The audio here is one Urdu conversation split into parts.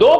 2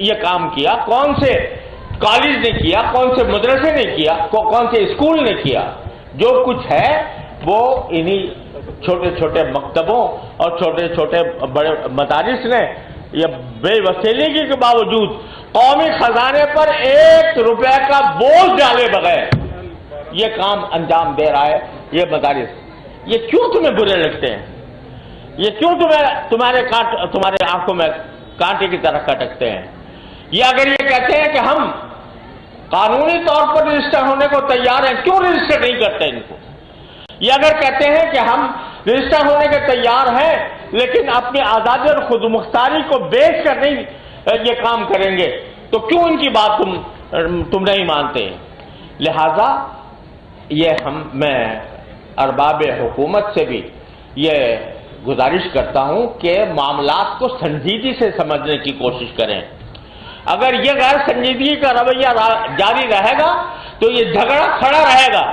یہ کام کیا، کون سے کالج نے کیا، کون سے مدرسے نے کیا، کون سے اسکول نے کیا؟ جو کچھ ہے وہ انہی چھوٹے چھوٹے مکتبوں اور چھوٹے چھوٹے بڑے مدارس نے یہ بے وسیلگی کے باوجود قومی خزانے پر 1 روپے کا بوجھ ڈالے بغیر یہ کام انجام دے رہا ہے یہ مدارس۔ یہ کیوں تمہیں برے لگتے ہیں؟ یہ کیوں تمہارے آنکھوں میں کانٹے کی طرح کٹکتے ہیں؟ یہ اگر یہ کہتے ہیں کہ ہم قانونی طور پر رجسٹر ہونے کو تیار ہیں، کیوں رجسٹر نہیں کرتے ان کو؟ یہ اگر کہتے ہیں کہ ہم رجسٹر ہونے کے تیار ہیں لیکن اپنی آزادی اور خود مختاری کو بیچ کر نہیں یہ کام کریں گے، تو کیوں ان کی بات تم نہیں مانتے؟ لہذا میں ارباب حکومت سے بھی یہ گزارش کرتا ہوں کہ معاملات کو سنجیدگی سے سمجھنے کی کوشش کریں۔ اگر یہ غیر سنجیدگی کا رویہ جاری رہے گا تو یہ جھگڑا کھڑا رہے گا،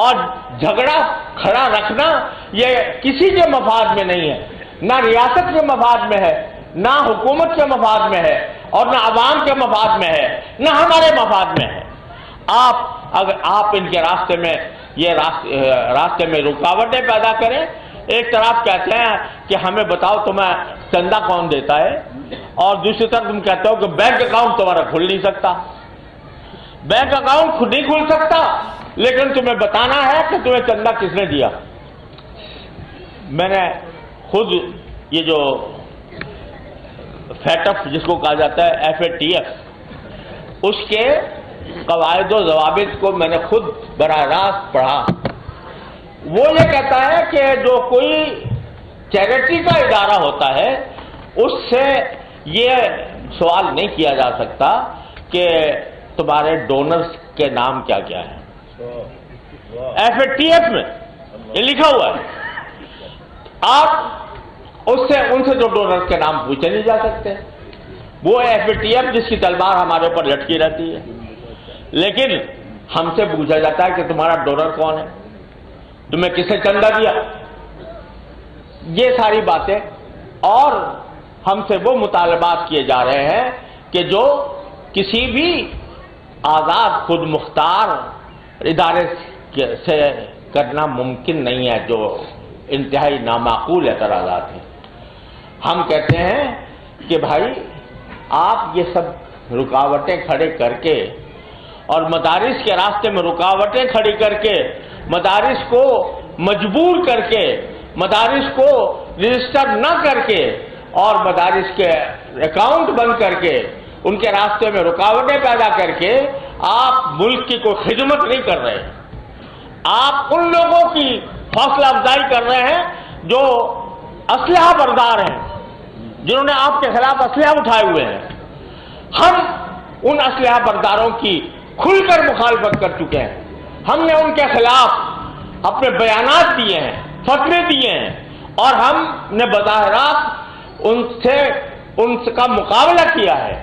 اور جھگڑا کھڑا رکھنا یہ کسی کے مفاد میں نہیں ہے، نہ ریاست کے مفاد میں ہے، نہ حکومت کے مفاد میں ہے، اور نہ عوام کے مفاد میں ہے، نہ ہمارے مفاد میں ہے۔ اگر آپ ان کے راستے میں رکاوٹیں پیدا کریں، ایک طرف کہتے ہیں کہ ہمیں بتاؤ تمہیں چندہ کون دیتا ہے، اور دوسری طرف تم کہتے ہو کہ بینک اکاؤنٹ تمہارا کھل نہیں سکتا۔ بینک اکاؤنٹ خود نہیں کھل سکتا لیکن تمہیں بتانا ہے کہ تمہیں چندہ کس نے دیا۔ میں نے خود یہ جو فیٹ اف جس کو کہا جاتا ہے FATF، اس کے قواعد و ضوابط کو میں نے خود براہ راست پڑھا۔ وہ یہ کہتا ہے کہ جو کوئی چیریٹی کا ادارہ ہوتا ہے اس سے یہ سوال نہیں کیا جا سکتا کہ تمہارے ڈونرز کے نام کیا کیا ہیں۔ FATF میں یہ لکھا ہوا ہے، آپ ان سے جو ڈونرز کے نام پوچھے نہیں جا سکتے۔ وہ FATF جس کی تلوار ہمارے اوپر لٹکی رہتی ہے، لیکن ہم سے پوچھا جاتا ہے کہ تمہارا ڈونر کون ہے، تمہیں کس نے چندہ دیا۔ یہ ساری باتیں، اور ہم سے وہ مطالبات کیے جا رہے ہیں کہ جو کسی بھی آزاد خود مختار ادارے سے کرنا ممکن نہیں ہے، جو انتہائی نامعقول اعتراضات ہیں۔ ہم کہتے ہیں کہ بھائی آپ یہ سب رکاوٹیں کھڑے کر کے اور مدارس کے راستے میں رکاوٹیں کھڑی کر کے، مدارس کو مجبور کر کے، مدارس کو رجسٹر نہ کر کے اور مدارس کے اکاؤنٹ بند کر کے، ان کے راستے میں رکاوٹیں پیدا کر کے آپ ملک کی کوئی خدمت نہیں کر رہے ہیں۔ آپ ان لوگوں کی حوصلہ افزائی کر رہے ہیں جو اسلحہ بردار ہیں، جنہوں نے آپ کے خلاف اسلحہ اٹھائے ہوئے ہیں۔ ہم ان اسلحہ برداروں کی کھل کر مخالفت کر چکے ہیں۔ ہم نے ان کے خلاف اپنے بیانات دیے ہیں، فتوے دیے ہیں، اور ہم نے بظاہرات ان کا مقابلہ کیا ہے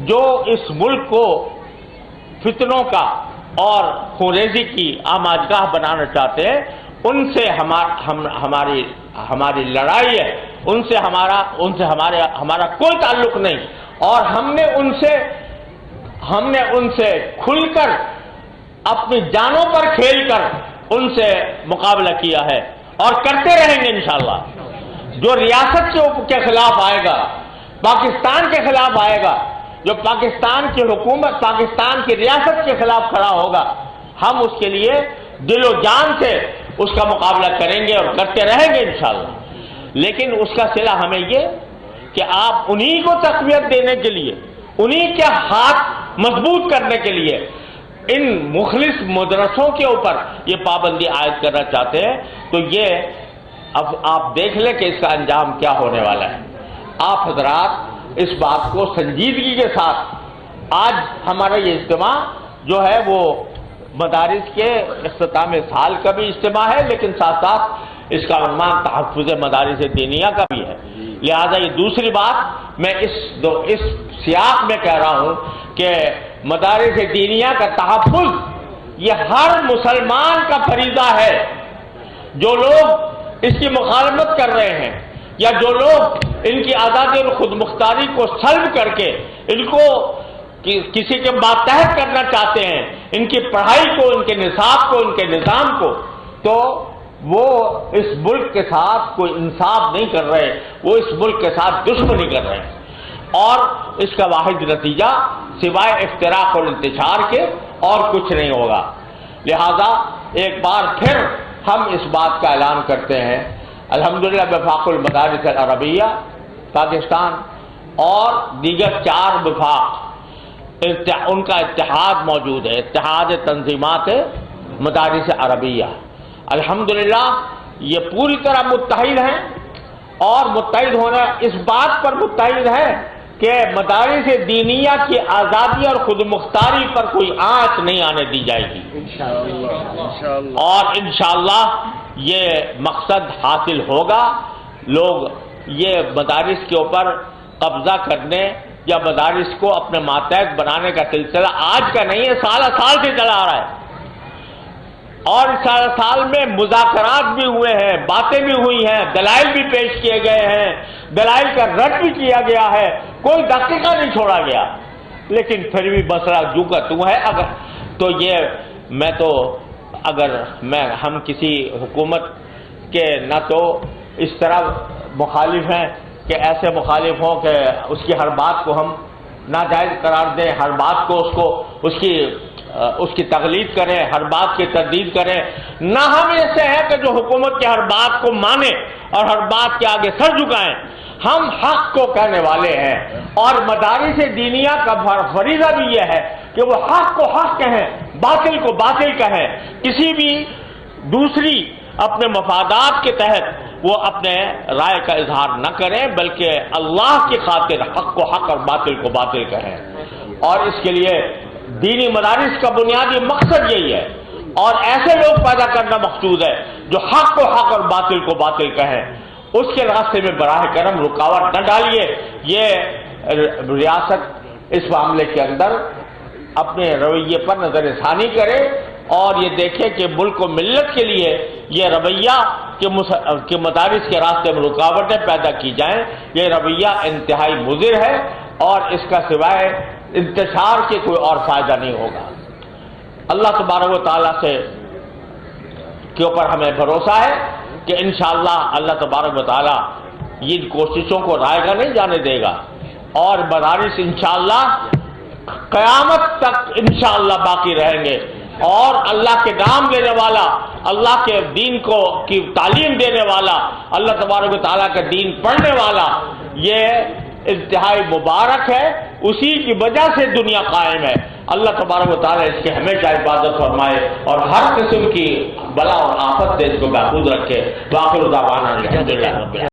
جو اس ملک کو فتنوں کا اور خونریزی کی آماجگاہ بنانا چاہتے ہیں۔ ان سے ہماری لڑائی ہے، ان سے ہمارا کوئی تعلق نہیں، اور ہم نے ان سے کھل کر اپنی جانوں پر کھیل کر ان سے مقابلہ کیا ہے، اور کرتے رہیں گے انشاءاللہ۔ جو ریاست کے خلاف آئے گا، پاکستان کے خلاف آئے گا، جو پاکستان کی حکومت، پاکستان کی ریاست کے خلاف کھڑا ہوگا، ہم اس کے لیے دل و جان سے اس کا مقابلہ کریں گے اور کرتے رہیں گے انشاءاللہ۔ لیکن اس کا صلہ ہمیں یہ کہ آپ انہی کو تقویت دینے کے لیے، انہی کے ہاتھ مضبوط کرنے کے لیے ان مخلص مدرسوں کے اوپر یہ پابندی عائد کرنا چاہتے ہیں، تو یہ اب آپ دیکھ لیں کہ اس کا انجام کیا ہونے والا ہے۔ آپ حضرات اس بات کو سنجیدگی کے ساتھ، آج ہمارا یہ اجتماع جو ہے وہ مدارس کے اختتام سال کا بھی اجتماع ہے، لیکن ساتھ ساتھ اس کا عنوان تحفظ مدارس دینیہ کا بھی ہے۔ لہذا یہ دوسری بات میں اس سیاق میں کہہ رہا ہوں کہ مدارس دینیہ کا تحفظ یہ ہر مسلمان کا فریضہ ہے۔ جو لوگ اس کی مخالفت کر رہے ہیں، یا جو لوگ ان کی آزادی اور خود مختاری کو سلب کر کے ان کو کسی کے ماتحت کرنا چاہتے ہیں، ان کی پڑھائی کو، ان کے نصاب کو، ان کے نظام کو، تو وہ اس ملک کے ساتھ کوئی انصاف نہیں کر رہے، وہ اس ملک کے ساتھ دشمنی کر رہے ہیں، اور اس کا واحد نتیجہ سوائے افتراق اور انتشار کے اور کچھ نہیں ہوگا۔ لہذا ایک بار پھر ہم اس بات کا اعلان کرتے ہیں، الحمدللہ وفاق المدارس العربیہ پاکستان اور دیگر 4 وفاق ان کا اتحاد موجود ہے، اتحاد تنظیمات مدارس عربیہ، الحمدللہ یہ پوری طرح متحد ہیں، اور متحد ہونا اس بات پر متحد ہے کہ مدارس دینیہ کی آزادی اور خود مختاری پر کوئی آنچ نہیں آنے دی جائے گی، اور انشاءاللہ یہ مقصد حاصل ہوگا۔ لوگ یہ مدارس کے اوپر قبضہ کرنے یا مدارس کو اپنے ماتحت بنانے کا سلسلہ آج کا نہیں ہے، سال سال سے چلا آ رہا ہے، اور سال میں مذاکرات بھی ہوئے ہیں، باتیں بھی ہوئی ہیں، دلائل بھی پیش کیے گئے ہیں، دلائل کا رد بھی کیا گیا ہے، کوئی دقیقہ نہیں چھوڑا گیا، لیکن پھر بھی مسئلہ جو کا تو ہے۔ اگر تو یہ ہم کسی حکومت کے نہ تو اس طرح مخالف ہیں کہ ایسے مخالف ہوں کہ اس کی ہر بات کو ہم ناجائز قرار دیں، ہر بات کو اس کی تقلید کریں، ہر بات کی تردید کریں، نہ ہم ایسے ہیں کہ جو حکومت کی ہر بات کو مانیں اور ہر بات کے آگے سر جھکائیں۔ ہم حق کو کہنے والے ہیں، اور مدارس دینیہ کا فریضہ بھی یہ ہے کہ وہ حق کو حق کہیں، باطل کو باطل کہیں، کسی بھی دوسری اپنے مفادات کے تحت وہ اپنے رائے کا اظہار نہ کریں، بلکہ اللہ کی خاطر حق کو حق اور باطل کو باطل کہیں، اور اس کے لیے دینی مدارس کا بنیادی مقصد یہی ہے، اور ایسے لوگ پیدا کرنا مقصود ہے جو حق کو حق اور باطل کو باطل کہیں۔ اس کے راستے میں براہ کرم رکاوٹ نہ ڈالیے۔ یہ ریاست اس معاملے کے اندر اپنے رویے پر نظر ثانی کرے، اور یہ دیکھے کہ ملک و ملت کے لیے یہ رویہ کہ مدارس کے راستے میں رکاوٹیں پیدا کی جائیں، یہ رویہ انتہائی مضر ہے، اور اس کا سوائے انتشار کے کوئی اور فائدہ نہیں ہوگا۔ اللہ تبارک و تعالیٰ کے اوپر ہمیں بھروسہ ہے کہ انشاءاللہ اللہ تبارک و تعالیٰ ان کوششوں کو رائے گا نہیں جانے دے گا، اور مدارس انشاءاللہ قیامت تک انشاءاللہ باقی رہیں گے، اور اللہ کے نام لینے والا، اللہ کے دین کی تعلیم دینے والا، اللہ تبارک و تعالیٰ کا دین پڑھنے والا، یہ انتہائی مبارک ہے، اسی کی وجہ سے دنیا قائم ہے۔ اللہ تبارک و تعالیٰ اس کی ہمیشہ حفاظت فرمائے، اور ہر قسم کی بلا اور آفت سے اس کو محفوظ رکھے۔ وآخر دعوانا الحمدللہ رب العالمین۔